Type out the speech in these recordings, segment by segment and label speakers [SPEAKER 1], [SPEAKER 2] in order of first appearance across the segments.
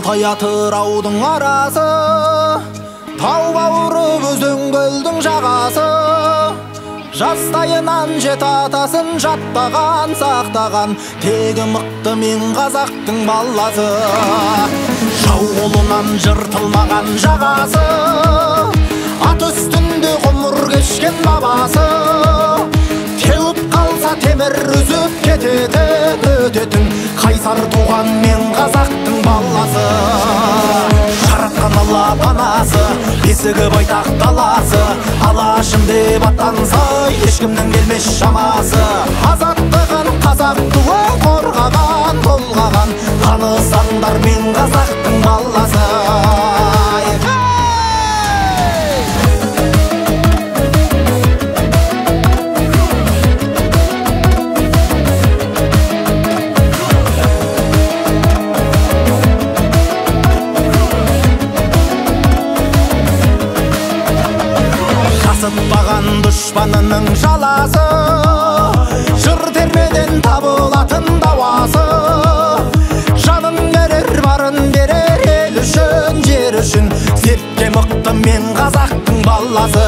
[SPEAKER 1] Алтай Атыраудың арасы, тау бауыры өзен көлдің жағасы. Жастайынан жет атасын жаттаған, сақтаған, тегі мықты мен қазақтың баласы. Жау қолынан жыртылмаған жағасы, ат үстінде ғұмыр кешкен бабасы. Теуіп қалса темір үзіп кететін, өтетін, қайсар туған мен қазақтың баласы. Жаратқан Алла панасы, бесігі байтақ даласы. Алашым деп аттанса, ешкімнің келмес шамасы. Азаттығын қазақ туы қорғаған, толғаған, танысаңдар мен қазақтың баласы. Жасытпаған дұшпанының жаласы, жыр термеден табылатын дауасы. Жанын берер, барын берер, ел үшін, жер үшін. Зерттен мықты мен қазақтың баласы.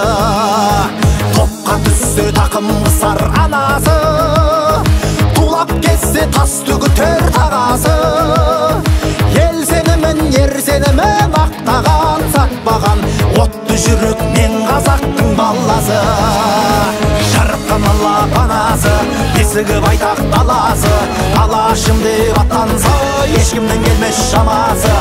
[SPEAKER 1] Топқа түссе тақым қысар анасы, тулап кетсе тас төгітер тағасы. Ел сенімін, ер сенімін ақтаған, сатпаған, отты жүрек мен қазақтың баласы. Жаратқан Алла панасы, бесігі байтақ даласы. Алашым деп аттанса, ешкімнің келмес шамасы.